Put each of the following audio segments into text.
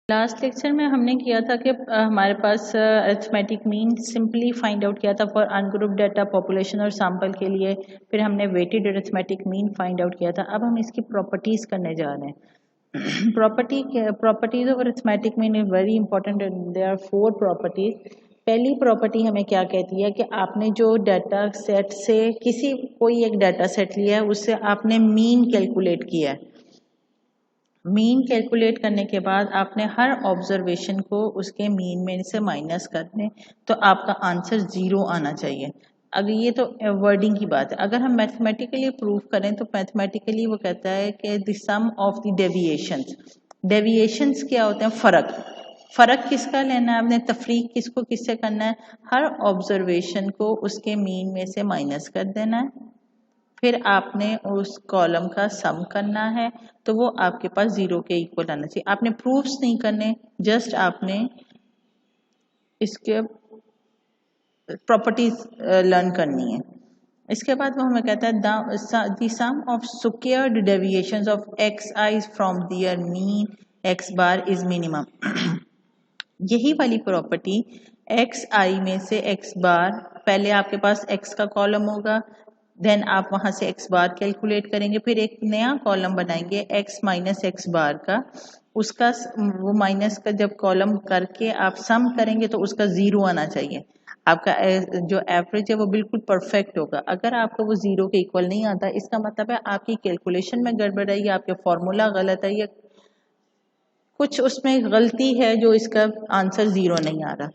Last lecture में हमने किया था कि हमारे पास arithmetic mean simply find out किया था फॉर अनग्रुप डाटा पॉपुलेशन और सैंपल के लिए। फिर हमने weighted arithmetic mean find out किया था। अब हम इसकी प्रॉपर्टीज़ करने जा रहे हैं। Properties of arithmetic mean is very important. There are 4 properties. पहली प्रॉपर्टी हमें क्या कहती है कि आपने जो डाटा सेट से कोई एक डाटा सेट लिया है उससे आपने मीन कैलकुलेट किया है। मीन कैलकुलेट करने के बाद आपने हर ऑब्जर्वेशन को उसके मीन में से माइनस कर दें तो आपका आंसर 0 आना चाहिए। अगर ये तो वर्डिंग की बात है। अगर हम मैथमेटिकली प्रूव करें तो मैथमेटिकली वो कहता है कि the sum of the deviations क्या होते हैं? फ़र्क किसका लेना है आपने? तफरीक किसको किससे करना है? हर ऑब्जर्वेशन को उसके मीन में से माइनस कर देना है, फिर आपने उस कॉलम का सम करना है तो वो आपके पास 0 के इक्वल आना चाहिए। आपने प्रूफ्स नहीं करने, जस्ट आपने इसके प्रॉपर्टीज लर्न करनी है। इसके बाद वो हमें कहता है the sum of squared deviations of x i from their mean x bar is minimum. यही वाली प्रॉपर्टी एक्स आई में से एक्स बार, पहले आपके पास एक्स का कॉलम होगा, देन आप वहां से एक्स बार कैलकुलेट करेंगे, फिर एक नया कॉलम बनाएंगे एक्स माइनस एक्स बार का, उसका वो माइनस का जब कॉलम करके आप सम करेंगे तो उसका 0 आना चाहिए। आपका जो एवरेज है वो बिल्कुल परफेक्ट होगा। अगर आपको वो 0 के इक्वल नहीं आता, इसका मतलब है आपकी कैलकुलेशन में गड़बड़ है या आपके फॉर्मूला गलत है या कुछ उसमें गलती है जो इसका आंसर 0 नहीं आ रहा।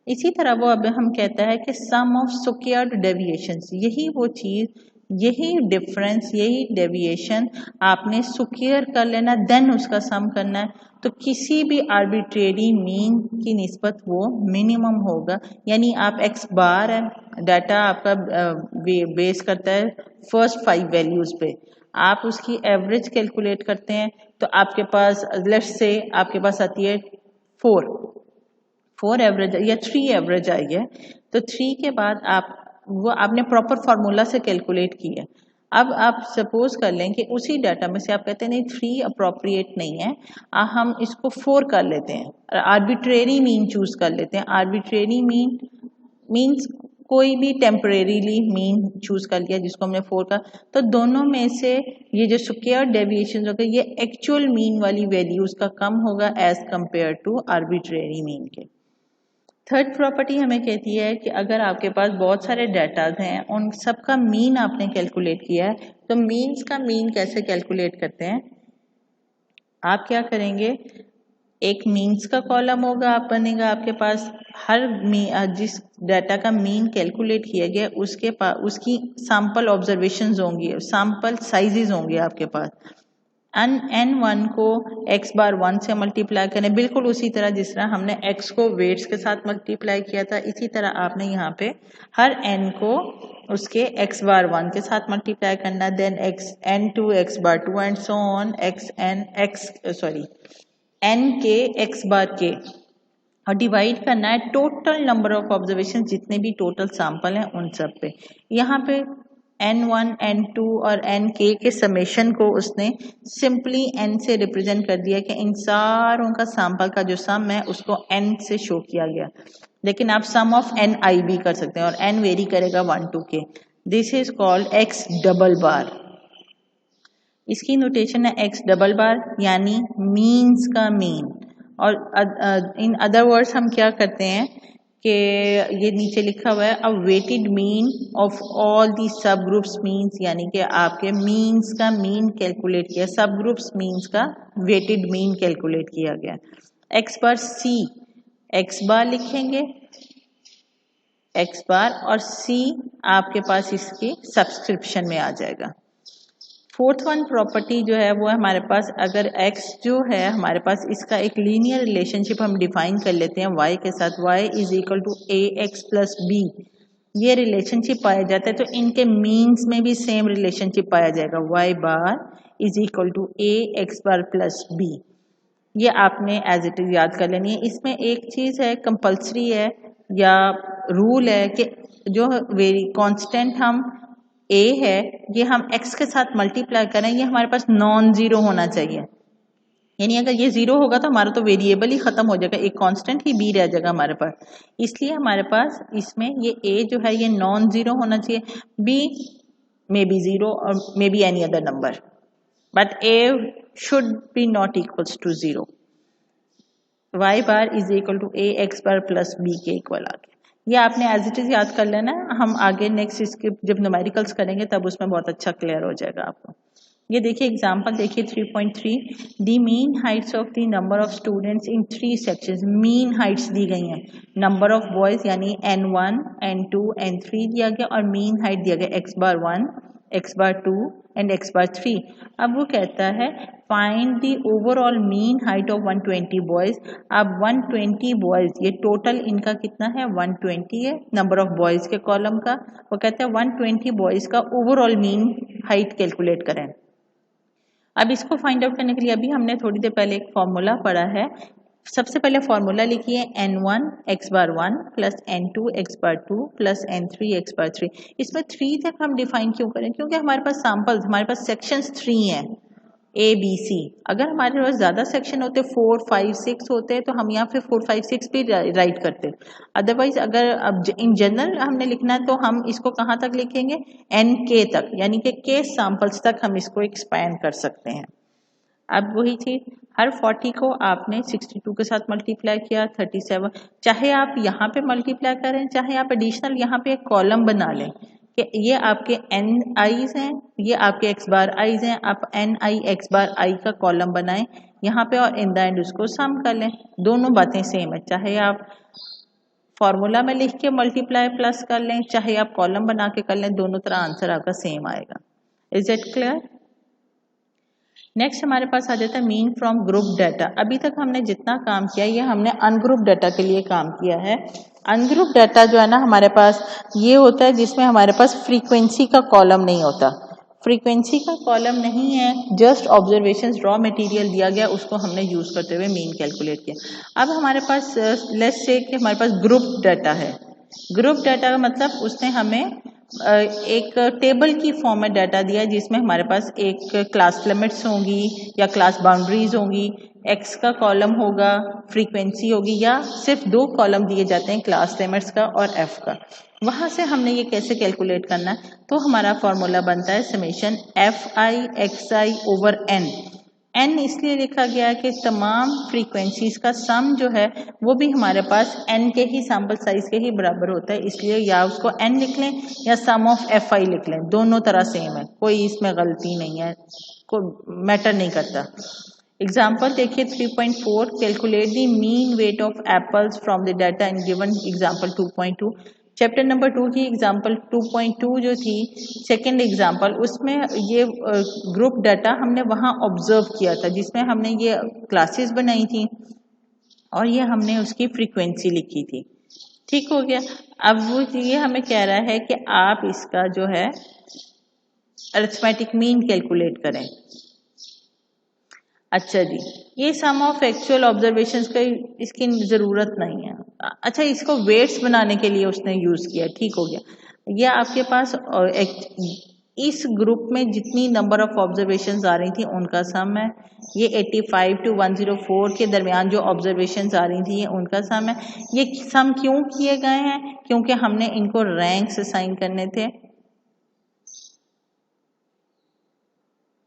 इसी तरह वो अब हम कहता है कि सम ऑफ स्क्वायर्ड डेविएशंस, यही वो चीज़, यही डिफरेंस, यही डेविएशन आपने स्क्वायर कर लेना, देन उसका सम करना है। तो किसी भी आर्बिट्रेरी मीन की निस्बत वो मिनिमम होगा। यानी आप एक्स बार है, डाटा आपका बेस करता है फर्स्ट 5 वैल्यूज़ पे, आप उसकी एवरेज कैलकुलेट करते हैं तो आपके पास लेट्स से आपके पास आती है 4 एवरेज या 3 एवरेज आई है। तो 3 के बाद आपने प्रॉपर फार्मूला से कैलकुलेट की है। अब आप सपोज कर लें कि उसी डाटा में से आप कहते हैं नहीं 3 अप्रोप्रिएट नहीं है, हम इसको 4 कर लेते हैं, आर्बिट्रेरी मीन चूज कर लेते हैं। आर्बिट्रेरी मीन मीन्स कोई भी टेम्परेरीली मीन चूज कर लिया जिसको हमने 4 का, तो दोनों में से ये जो स्क्वायर डेविएशन होगा ये एक्चुअल मीन वाली वैल्यूज का कम होगा as compare to arbitrary mean के। थर्ड प्रॉपर्टी हमें कहती है कि अगर आपके पास बहुत सारे डाटाज हैं, उन सब का मीन आपने कैलकुलेट किया है, तो मीन्स का मीन कैसे कैलकुलेट करते हैं? आप क्या करेंगे, एक मीन्स का कॉलम होगा, आप बनेगा आपके पास, हर जिस डाटा का मीन कैलकुलेट किया गया उसकी सैंपल ऑब्जर्वेशंस होंगी, सैंपल साइजेस होंगे आपके पास। n1 को x बार 1 से मल्टीप्लाई करें, बिल्कुल उसी तरह जिस तरह हमने x को वेट्स के साथ मल्टीप्लाई किया था, इसी तरह आपने यहाँ पे हर n को उसके x बार 1 के साथ मल्टीप्लाई करना, then n2 x bar 2 and so on n के x बार के, और डिवाइड करना है टोटल नंबर ऑफ ऑब्जर्वेशन जितने भी टोटल सैंपल हैं उन सब पे। यहाँ पे n1, n2 और nk के समेशन को उसने सिंपली n से रिप्रेजेंट कर दिया कि इन सारों का सैंपल का जो सम है उसको n से शो किया गया। लेकिन आप सम ऑफ ni भी कर सकते हैं और n वेरी करेगा 1 to k। This is called x double bar. इसकी नोटेशन है x डबल बार यानी मीन्स का मीन। और इन अदर वर्ड्स हम क्या करते हैं कि ये नीचे लिखा हुआ है a weighted mean of all the sub groups means, यानी कि आपके मीन्स का मीन कैलकुलेट किया, सब ग्रुप्स मीन्स का वेटेड मीन कैलकुलेट किया गया। एक्स बार सी, एक्स बार लिखेंगे एक्स बार और सी आपके पास इसकी सब्सक्रिप्शन में आ जाएगा। फोर्थ वन प्रॉपर्टी जो है वो हमारे पास, अगर x जो है हमारे पास, इसका एक लीनियर रिलेशनशिप हम डिफाइन कर लेते हैं y के साथ, y is equal to ax plus b, ये रिलेशनशिप पाया जाता है तो इनके मीन्स में भी सेम रिलेशनशिप पाया जाएगा, y bar is equal to ax bar plus b। ये आपने एज इट इज याद कर लेनी है। इसमें एक चीज़ है कंपल्सरी है या रूल है कि जो वेरी कांस्टेंट हम a है ये हम x के साथ मल्टीप्लाई करें, ये हमारे पास नॉन जीरो होना चाहिए। यानी अगर ये 0 होगा तो हमारा तो वेरिएबल ही खत्म हो जाएगा, एक कांस्टेंट ही बी रह जाएगा हमारे पास। इसलिए हमारे पास इसमें ये ए जो है ये नॉन जीरो होना चाहिए, बी मे बी 0 और may be any other number, but A should be not equals to 0। Y bar is equal to A x bar plus B के इक्वल आ गया। ये आपने एज इट इज याद कर लेना है, हम आगे नेक्स्ट इसके जब न्यूमेरिकल्स करेंगे तब उसमें बहुत अच्छा क्लियर हो जाएगा आपको। ये देखिए एग्जांपल देखिए 3.3 the mean heights of the number of students in 3 sections. Mean heights दी गई हैं, नंबर ऑफ बॉयज यानी n1 n2 n3 दिया गया और मीन हाइट दिया गया x bar 1 x bar 2 and x बार 3। अब वो कहता है find the overall mean height of 120 boys. अब 120 बॉयज ये टोटल इनका कितना है 120 है नंबर ऑफ बॉयज के कॉलम का। वो कहता है 120 बॉयज का ओवरऑल मीन हाइट कैलकुलेट करें। अब इसको फाइंड आउट करने के लिए अभी हमने थोड़ी देर पहले एक फॉर्मूला पढ़ा है। सबसे पहले फॉर्मूला लिखिए n1 x बार 1 plus n2 x bar 2 plus n3 x बार 3। इसमें 3 तक हम डिफाइन क्यों करें, क्योंकि हमारे पास सैंपल्स, हमारे पास सेक्शंस 3 हैं A B C। अगर हमारे पास ज़्यादा सेक्शन होते 4 5 6 होते तो हम यहाँ पे 4 5 6 भी राइट करते। अदरवाइज अगर अब इन जनरल हमने लिखना है तो हम इसको कहाँ तक लिखेंगे n k तक, यानी कि k सैंपल्स तक हम इसको एक्सपैंड कर सकते हैं। अब वही चीज हर 40 को आपने 62 के साथ मल्टीप्लाई किया 37, चाहे आप यहाँ पे मल्टीप्लाई करें चाहे आप एडिशनल यहाँ पे एक कॉलम बना लें कि ये आपके n आईज हैं, ये आपके x बार आईज हैं, आप n आई x बार आई का कॉलम बनाएं यहाँ पे और इन द एंड उसको सम कर लें। दोनों बातें सेम है, चाहे आप फॉर्मूला में लिख के मल्टीप्लाई प्लस कर लें चाहे आप कॉलम बना के कर लें, दोनों तरह आंसर आपका सेम आएगा। Is it clear? नेक्स्ट हमारे पास आ जाता है मीन फ्रॉम ग्रुप डाटा। अभी तक हमने जितना काम किया ये हमने अनग्रुप डाटा के लिए काम किया है। अनग्रुप डाटा जो है ना हमारे पास ये होता है जिसमें हमारे पास फ्रीक्वेंसी का कॉलम नहीं होता। फ्रीक्वेंसी का कॉलम नहीं है, जस्ट ऑब्जर्वेशंस रॉ मटेरियल दिया गया उसको हमने यूज करते हुए मीन कैलकुलेट किया। अब हमारे पास लेट्स से कि हमारे पास ग्रुप डाटा है। ग्रुप डाटा का मतलब उसने हमें एक टेबल की फॉर्म में डाटा दिया जिसमें हमारे पास एक क्लास लिमिट्स होंगी या क्लास बाउंड्रीज होंगी, एक्स का कॉलम होगा, फ्रीक्वेंसी होगी, या सिर्फ 2 कॉलम दिए जाते हैं क्लास लिमिट्स का और एफ का। वहां से हमने ये कैसे कैलकुलेट करना है, तो हमारा फॉर्मूला बनता है summation F I x I over n. N इसलिए लिखा गया है कि तमाम फ्रीक्वेंसीज का सम जो है वो भी हमारे पास एन के ही सैम्पल साइज के ही बराबर होता है, इसलिए या उसको एन लिख लें या सम ऑफ एफ आई लिख लें, दोनों तरह सेम है, कोई इसमें गलती नहीं है, कोई मैटर नहीं करता। एग्जाम्पल देखिए 3.4 calculate the mean weight of apples from the data in given example 2.2। Chapter number 2 की एग्जाम्पल 2.2 जो थी सेकेंड एग्जाम्पल, उसमें ये ग्रुप डाटा हमने वहाँ ऑब्जर्व किया था जिसमें हमने ये क्लासेस बनाई थी और ये हमने उसकी फ्रीक्वेंसी लिखी थी। ठीक हो गया। अब वो ये हमें कह रहा है कि आप इसका जो है अरिथमेटिक मीन कैलकुलेट करें। अच्छा जी, ये सम ऑफ एक्चुअल ऑब्जर्वेशंस का इसकी ज़रूरत नहीं है। अच्छा, इसको वेट्स बनाने के लिए उसने यूज़ किया, ठीक हो गया। ये आपके पास इस ग्रुप में जितनी नंबर ऑफ ऑब्जर्वेशंस आ रही थी उनका सम है। ये 85 to 104 के दरमियान जो ऑब्जर्वेशंस आ रही थी ये उनका सम है। ये सम क्यों किए गए हैं, क्योंकि हमने इनको रैंक्स असाइन करने थे,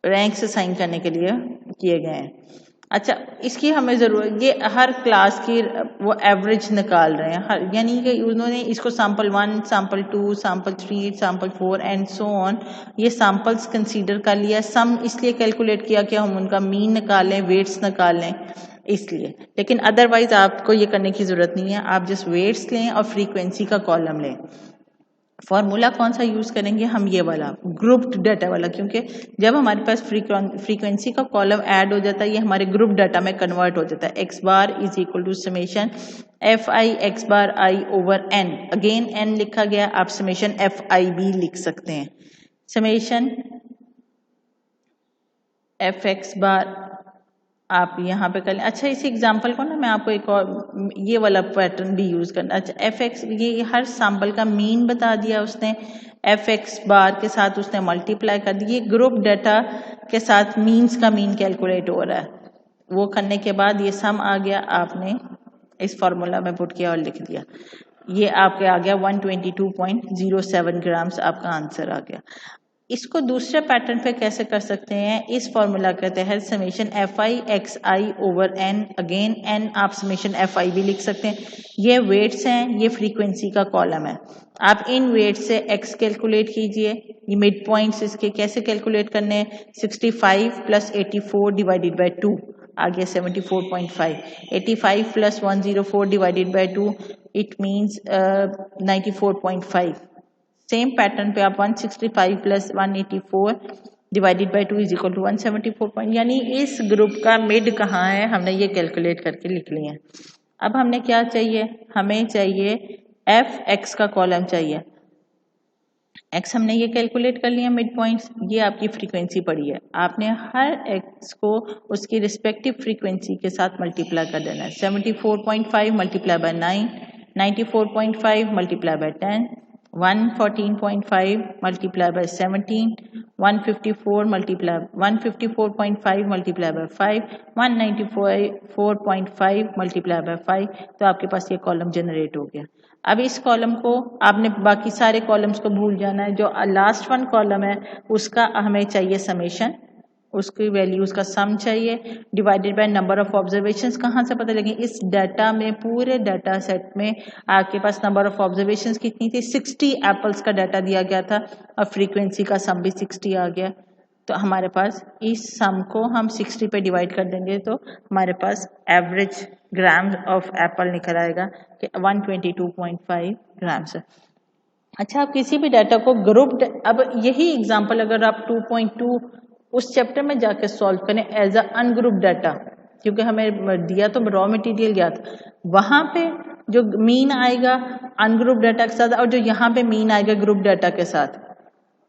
रैंक्स असाइन करने के लिए किए गए हैं। अच्छा, इसकी हमें ज़रूरत, ये हर क्लास की वो एवरेज निकाल रहे हैं हर, यानी कि उन्होंने इसको sample 1 sample 2 sample 3 sample 4 and so on ये सैम्पल्स कंसीडर कर लिया। सम इसलिए कैलकुलेट किया कि हम उनका मीन निकालें, वेट्स निकालें इसलिए, लेकिन अदरवाइज आपको ये करने की ज़रूरत नहीं है। आप जस्ट वेट्स लें और फ्रीक्वेंसी का कॉलम लें। फॉर्मूला कौन सा यूज करेंगे हम, ये वाला ग्रुप्ड डाटा वाला, क्योंकि जब हमारे पास फ्रीक्वेंसी का कॉलम ऐड हो जाता है ये हमारे ग्रुप डाटा में कन्वर्ट हो जाता है। X bar is equal to summation F I x bar i over N. Again n लिखा गया, आप समेशन एफ आई भी लिख सकते हैं, समेशन एफ एक्स बार आप यहाँ पे कर लें। अच्छा, इस एग्जांपल को ना मैं आपको एक और ये वाला पैटर्न भी यूज करना। अच्छा, एफ एक्स, ये हर सैंपल का मीन बता दिया उसने, एफ एक्स बार के साथ उसने मल्टीप्लाई कर दिया। ग्रुप डाटा के साथ मीन्स का मीन कैलकुलेट हो रहा है। वो करने के बाद ये सम आ गया, आपने इस फॉर्मूला में पुट किया और लिख दिया, ये आपके आ गया 122.07 ग्राम्स आपका आंसर आ गया। इसको दूसरे पैटर्न पे कैसे कर सकते हैं, इस फॉर्मूला के तहत summation F I x I over N, again N आप समेशन एफ आई भी लिख सकते हैं। ये वेट्स हैं, ये फ्रीक्वेंसी का कॉलम है, आप इन वेट से एक्स कैलकुलेट कीजिए। ये मिड पॉइंट्स इसके कैसे कैलकुलेट करने हैं, 65 प्लस 84 डिवाइडेड बाई 2 आ गया 74.5, 85 plus 104 divided by 2 it means 94.5। Same pattern पे आप 165 plus 184 divided by 2 is equal to 174 point, यानी इस ग्रुप का मिड कहाँ है हमने ये कैलकुलेट करके लिख लिया है। अब हमने क्या चाहिए, हमें चाहिए एफ एक्स का कॉलम चाहिए। एक्स हमने ये कैलकुलेट कर लिया मिड पॉइंट्स, ये आपकी फ्रीक्वेंसी पड़ी है, आपने हर एक्स को उसकी रिस्पेक्टिव फ्रीक्वेंसी के साथ मल्टीप्लाई कर देना है। 74.5 multiply by 9, 94.5 multiply by 10, 114.5 multiply by 17, 154 multiply 154.5 multiply by 5, 194.5 multiply by 5, तो आपके पास ये कॉलम जनरेट हो गया। अब इस कॉलम को आपने बाकी सारे कॉलम्स को भूल जाना है, जो लास्ट वन कॉलम है उसका हमें चाहिए समेशन, उसकी वैल्यू उसका सम चाहिए, divided by number of observations. कहाँ से पता लगे, इस डाटा में पूरे डाटा सेट में आपके पास नंबर ऑफ ऑब्जर्वेशंस कितनी थी, 60 एप्पल्स का डाटा दिया गया था और फ्रीक्वेंसी का सम भी 60 आ गया। तो हमारे पास इस सम को हम 60 पे डिवाइड कर देंगे तो हमारे पास एवरेज ग्राम ऑफ एप्पल निकल आएगा कि 122.5 ग्राम्स है। अच्छा, आप किसी भी डाटा को ग्रुप्ड, अब यही एग्जांपल अगर आप 2.2 उस चैप्टर में जाकर सॉल्व करें एज अ अनग्रुप डाटा, क्योंकि हमें दिया तो रॉ मटेरियल गया था, वहाँ पे जो मीन आएगा अनग्रुप डाटा के साथ और जो यहाँ पे मीन आएगा ग्रुप डाटा के साथ,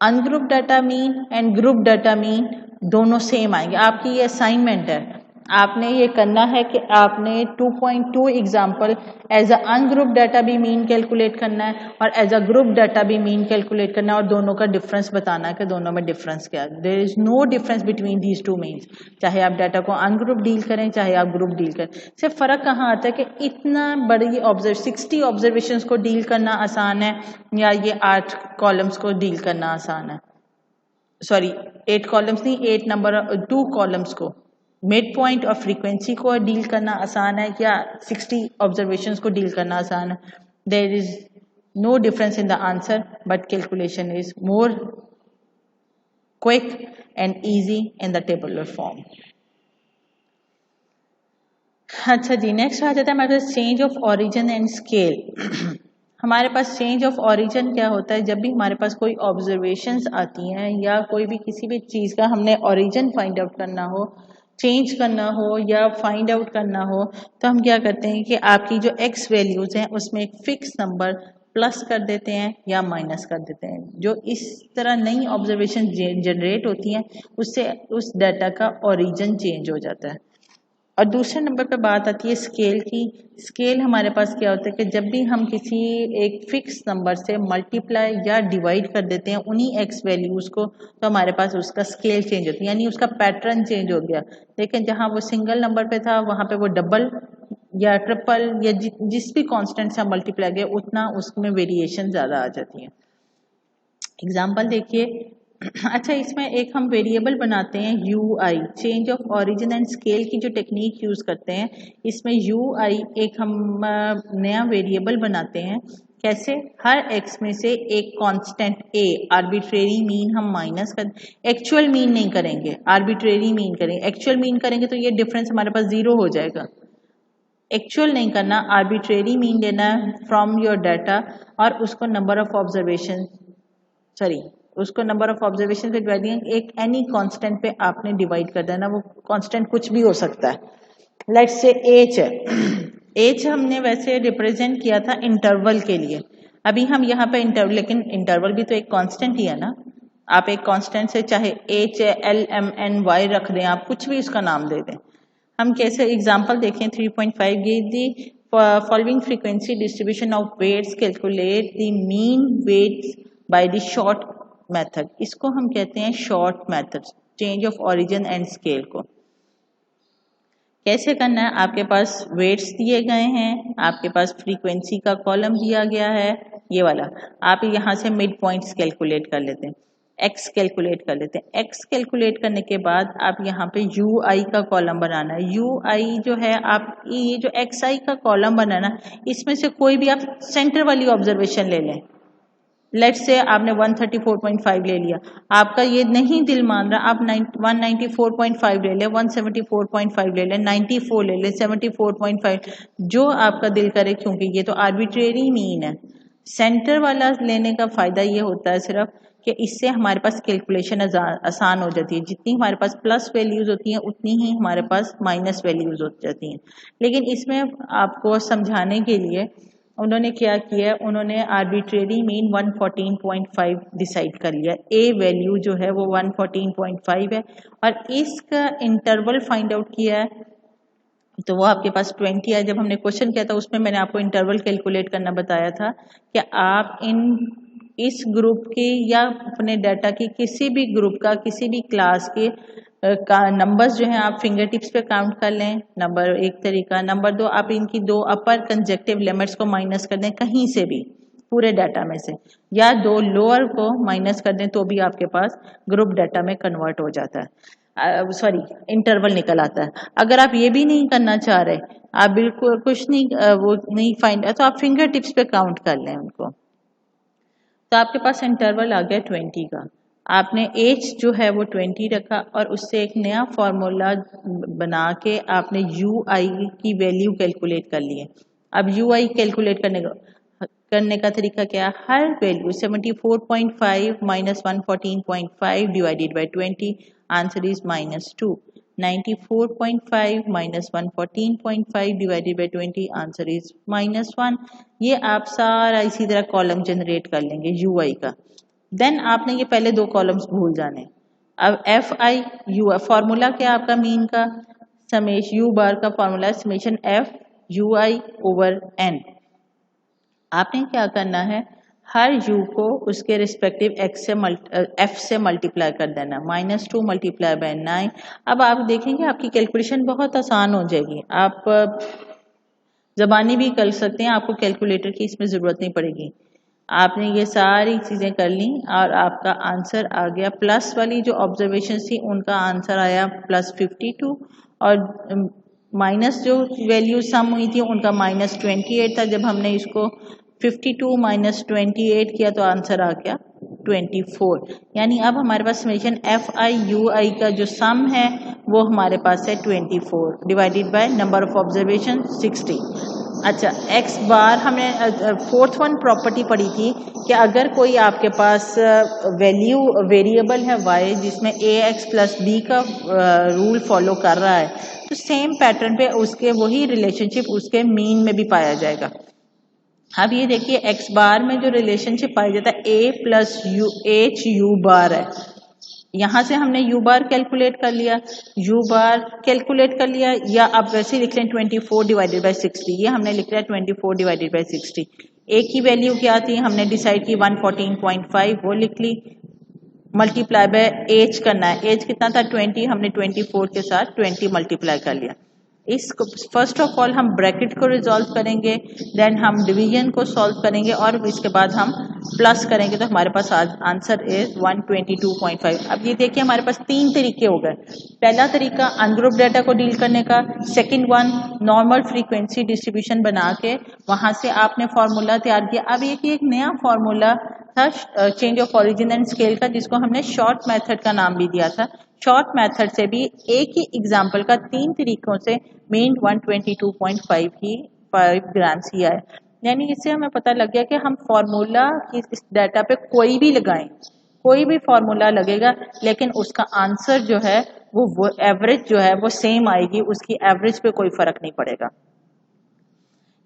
ungroup data mean and group data mean दोनों सेम आएंगे। आपकी ये असाइनमेंट है, आपने ये करना है कि आपने 2.2 example as a ungroup data भी मीन कैलकुलेट करना है और एज अ ग्रुप डाटा भी मीन कैलकुलेट करना है और दोनों का डिफरेंस बताना है कि दोनों में डिफरेंस क्या है। There is no difference between these two means, चाहे आप डाटा को अनग्रुप डील करें चाहे आप ग्रुप डील करें। सिर्फ फर्क कहाँ आता है कि इतना बड़ी 60 ऑब्जर्वेशंस को डील करना आसान है या ये 8 कॉलम्स को डील करना आसान है, सॉरी 8 कॉलम्स नहीं, 8 नंबर 2 कॉलम्स को, मिड पॉइंट और फ्रीक्वेंसी को डील करना आसान है या 60 ऑब्जर्वेशंस को डील करना आसान है। There is no difference in the answer but calculation is more quick and easy in the tabular form. अच्छा जी, नेक्स्ट आ जाता है हमारे पास change of origin and scale. हमारे पास चेंज ऑफ ओरिजिन क्या होता है, जब भी हमारे पास कोई ऑब्जर्वेशंस आती हैं या कोई भी किसी भी चीज़ का हमने ओरिजिन फाइंड आउट करना हो, चेंज करना हो या फाइंड आउट करना हो, तो हम क्या करते हैं कि आपकी जो एक्स वैल्यूज़ हैं उसमें एक फिक्स नंबर प्लस कर देते हैं या माइनस कर देते हैं। जो इस तरह नई ऑब्जर्वेशन जनरेट होती हैं उससे उस डाटा का ओरिजिन चेंज हो जाता है। और दूसरे नंबर पे बात आती है स्केल की। स्केल हमारे पास क्या होता है कि जब भी हम किसी एक फिक्स नंबर से मल्टीप्लाई या डिवाइड कर देते हैं उन्हीं एक्स वैल्यूज़ को, तो हमारे पास उसका स्केल चेंज होती है, यानी उसका पैटर्न चेंज हो गया। लेकिन जहाँ वो सिंगल नंबर पे था वहाँ पे वो डबल या ट्रिपल या जिस भी कॉन्स्टेंट से मल्टीप्लाई गया उतना उसमें वेरिएशन ज़्यादा आ जाती है। एग्जाम्पल देखिए। अच्छा, इसमें एक हम वेरिएबल बनाते हैं you I, change of origin and scale की जो टेक्निक यूज़ करते हैं इसमें यू आई एक हम नया वेरिएबल बनाते हैं। कैसे, हर एक्स में से एक कांस्टेंट ए आर्बिट्रेरी मीन हम माइनस कर, एक्चुअल मीन नहीं करेंगे, आर्बिट्रेरी मीन करेंगे। एक्चुअल मीन करेंगे तो ये डिफरेंस हमारे पास 0 हो जाएगा। एक्चुअल नहीं करना, आर्बिट्रेरी मीन लेना फ्रॉम योर डाटा और उसको नंबर ऑफ ऑब्जर्वेशन उसको नंबर ऑफ ऑब्जर्वेशन पे डिवाइड, एक एनी कांस्टेंट पे आपने डिवाइड कर देना। वो कांस्टेंट कुछ भी हो सकता है, लेट्स से एच है। एच हमने वैसे रिप्रेजेंट किया था इंटरवल के लिए, अभी हम यहाँ पे इंटरवल, लेकिन इंटरवल भी तो एक कांस्टेंट ही है ना। आप एक कांस्टेंट से चाहे H L M N Y रख दें, आप कुछ भी उसका नाम दे दें। हम कैसे एग्जांपल देखें, 3.5 give the following frequency distribution of weights, calculate the mean weights by the short method. इसको हम कहते हैं short method, change of origin and scale को। कैसे करना है, आपके पास वेट्स दिए गए हैं, आपके पास फ्रीक्वेंसी का कॉलम दिया गया है, ये वाला आप यहाँ से मिड पॉइंट्स कैलकुलेट कर लेते हैं, एक्स कैलकुलेट कर लेते हैं। एक्स कैलकुलेट करने के बाद आप यहाँ पे यू आई का कॉलम बनाना है। यू आई जो है आप ये जो एक्स आई का कॉलम बनाना, इसमें से कोई भी आप सेंटर वाली ऑब्जर्वेशन ले लें। लेट्स से आपने 134.5 ले लिया, आपका ये नहीं दिल मान रहा, आप 194.5 ले लें, 174.5 ले लें, 94 ले लें, 74.5, जो आपका दिल करे, क्योंकि ये तो आर्बिट्रेरी मीन है। सेंटर वाला लेने का फायदा ये होता है सिर्फ कि इससे हमारे पास कैलकुलेशन आसान हो जाती है। जितनी हमारे पास प्लस वैल्यूज होती हैं उतनी ही हमारे पास माइनस वैल्यूज हो जाती हैं। लेकिन इसमें आपको समझाने के लिए उन्होंने क्या किया, उन्होंने आर्बिट्रेरी मीन 114.5 डिसाइड कर लिया। ए वैल्यू जो है वो 114.5 है और इसका इंटरवल फाइंड आउट किया है, तो वो आपके पास 20 है। जब हमने क्वेश्चन किया था उसमें मैंने आपको इंटरवल कैलकुलेट करना बताया था कि आप इस ग्रुप के या अपने डाटा की किसी भी ग्रुप का किसी भी क्लास के का नंबर्स जो हैं आप फिंगर टिप्स पे काउंट कर लें, नंबर एक तरीका। नंबर दो, आप इनकी दो अपर कंजेक्टिव लिमिट्स को माइनस कर दें कहीं से भी पूरे डाटा में से, या दो लोअर को माइनस कर दें, तो भी आपके पास ग्रुप डाटा में कन्वर्ट हो जाता है, सॉरी इंटरवल निकल आता है। अगर आप ये भी नहीं करना चाह रहे, आप बिल्कुल कुछ नहीं वो नहीं फाइंड, तो आप फिंगर टिप्स पे काउंट कर लें उनको, तो आपके पास इंटरवल आ गया 20 का। आपने एज जो है वो 20 रखा और उससे एक नया फॉर्मूला बना के आपने यू आई की वैल्यू कैलकुलेट कर ली है। अब यू आई कैलकुलेट करने का तरीका क्या है, हर value 74.5 minus 114.5 divided by 20, answer is -2। 94.5 minus 114.5 divided by 20, answer is -1। ये आप सारा इसी तरह कॉलम जनरेट कर लेंगे यू आई का। देन आपने ये पहले दो कॉलम्स भूल जाने। अब एफ आई यू, फॉर्मूला क्या आपका मीन का, समेश यू बार का formula summation F U I over N. आपने क्या करना है, हर u को उसके रिस्पेक्टिव f से मल्टीप्लाई कर देना, -2 मल्टीप्लाई बाय 9। अब आप देखेंगे आपकी कैलकुलेशन बहुत आसान हो जाएगी, आप ज़बानी भी कर सकते हैं, आपको कैलकुलेटर की इसमें ज़रूरत नहीं पड़ेगी। आपने ये सारी चीज़ें कर ली और आपका आंसर आ गया, प्लस वाली जो ऑब्जर्वेशन थी उनका आंसर आया +52 और माइनस जो वैल्यू सम हुई थी उनका -28 था। जब हमने इसको 52 माइनस 28 किया तो आंसर आ गया 24। यानी अब हमारे पास समेशन एफ आई यू आई का जो सम है वो हमारे पास है 24 divided by number of observation 60। अच्छा, एक्स बार हमने फोर्थ वन प्रॉपर्टी पढ़ी थी कि अगर कोई आपके पास वैल्यू वेरिएबल है y जिसमें ए एक्स प्लस बी का रूल फॉलो कर रहा है, तो सेम पैटर्न पे उसके वही रिलेशनशिप उसके मीन में भी पाया जाएगा। अब ये देखिए एक्स बार में जो रिलेशनशिप पाया जाता है ए प्लस यू एच यू बार है। यहाँ से हमने यू बार कैलकुलेट कर लिया, यू बार कैलकुलेट कर लिया, या आप वैसे लिख लें 24 डिवाइडेड बाई 60। ये हमने लिख लिया 24 डिवाइडेड बाई 60। ए की वैल्यू क्या थी, हमने डिसाइड की 114.5, वो लिख ली। मल्टीप्लाई बाय एज करना है, एज कितना था 20, हमने 24 के साथ 20 मल्टीप्लाई कर लिया। इसको फर्स्ट ऑफ ऑल हम ब्रैकेट को रिजॉल्व करेंगे, देन हम डिवीजन को सॉल्व करेंगे और इसके बाद हम प्लस करेंगे, तो हमारे पास आंसर इज 122.5। अब ये देखिए हमारे पास तीन तरीके हो गए। पहला तरीका अनग्रुप डाटा को डील करने का, second one normal frequency distribution बना के वहां से आपने फॉर्मूला तैयार किया। अब एक नया फॉर्मूला था change of origin and scale का, जिसको हमने शॉर्ट मेथड का नाम भी दिया था। शॉर्ट मेथड से भी एक ही एग्जाम्पल का तीन तरीकों से मीन 122.5 ही 5 ग्राम्स ही आए। यानी इससे हमें पता लग गया कि हम फॉर्मूला इस डाटा पे कोई भी लगाएं, कोई भी फॉर्मूला लगेगा, लेकिन उसका आंसर जो है वो एवरेज जो है वो सेम आएगी, उसकी एवरेज पे कोई फर्क नहीं पड़ेगा।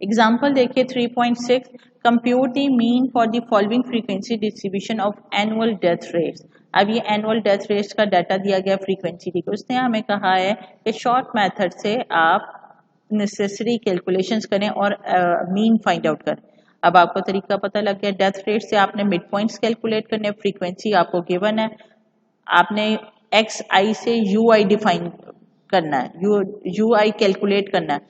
एग्जाम्पल देखिए 3.6, compute the mean for the following frequency distribution of annual death rates. अब ये एनुअल डेथ रेट्स का डाटा दिया गया फ्रीक्वेंसी की, उसने हमें कहा है कि शॉर्ट मेथड से आप नेसेसरी कैलकुलेशंस करें और मीन फाइंड आउट करें। अब आपको तरीका पता लग गया, डेथ रेट से आपने मिड पॉइंट्स कैलकुलेट करने, फ्रीक्वेंसी आपको गिवन है, आपने एक्स आई से यू आई डिफाइन करना है, यू आई कैलकुलेट करना है।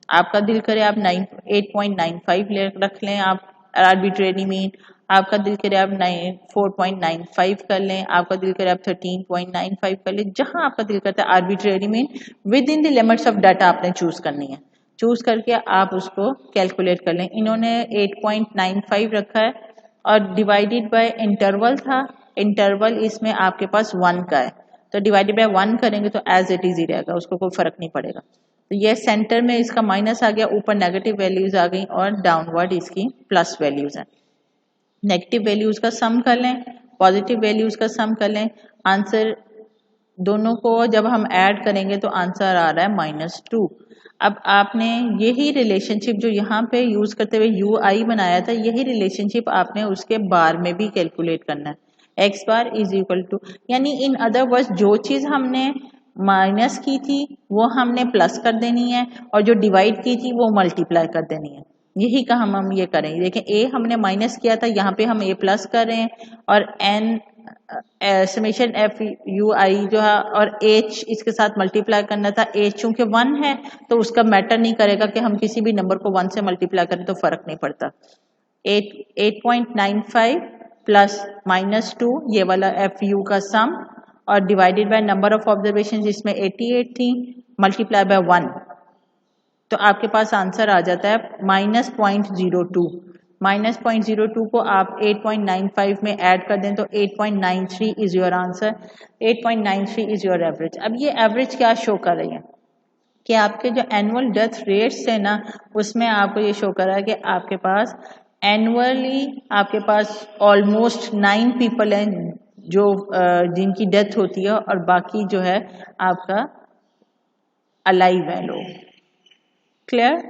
आपका दिल करे आप 8.95 रख लें आप आर्बिट्रेरी मीन, आपका दिल करे आप 4.95 कर लें, आपका दिल करे आप 13.95 कर लें, जहां आपका दिल करता है arbitrary mean with in the limits of data आपने चूज करनी है। चूज करके आप उसको कैलकुलेट कर लें। इन्होंने 8.95 रखा है और डिवाइडेड बाय इंटरवल था, इंटरवल इसमें आपके पास 1 का है, तो डिवाइडेड बाय 1 करेंगे तो एज इट इज ही रहेगा, उसको कोई फर्क नहीं पड़ेगा। तो ये सेंटर में इसका माइनस आ गया, ऊपर नेगेटिव वैल्यूज आ गई और डाउनवर्ड इसकी प्लस वैल्यूज हैं। नेगेटिव वैल्यूज का सम कर लें, पॉजिटिव वैल्यूज का सम कर लें, आंसर दोनों को जब हम ऐड करेंगे तो आंसर आ रहा है -2। अब आपने यही रिलेशनशिप जो यहाँ पे यूज करते हुए यू आई बनाया था, यही रिलेशनशिप आपने उसके बार में भी कैलकुलेट करना है। X bar is equal to, यानी इन अदर वर्ड्स जो चीज हमने माइनस की थी वो हमने प्लस कर देनी है और जो डिवाइड की थी वो मल्टीप्लाई कर देनी है। यही का हम ये करेंगे। देखिए ए हमने माइनस किया था, यहाँ पे हम ए प्लस कर रहे हैं और एन समेशन एफ यू आई जो है और एच इसके साथ मल्टीप्लाई करना था। एच चूंकि 1 है तो उसका मैटर नहीं करेगा कि हम किसी भी नंबर को 1 से मल्टीप्लाई करें, तो फर्क नहीं पड़ता। 8.95 प्लस -2 ये वाला एफ यू का सम और divided by number of observation जिसमें 88 थी मल्टीप्लाई बाय 1, तो आपके पास आंसर आ जाता है -0.02। -0.02 को आप 8.95 में ऐड कर दें तो 8.93 is your answer. 8.93 is your average. अब ये एवरेज क्या शो कर रही है कि आपके जो एनुअल डेथ रेट्स है ना, उसमें आपको ये शो कर रहा है कि आपके पास एनुअली आपके पास ऑलमोस्ट 9 पीपल हैं जो जिनकी डेथ होती है और बाकी जो है आपका अलाइव है लोग। क्लियर?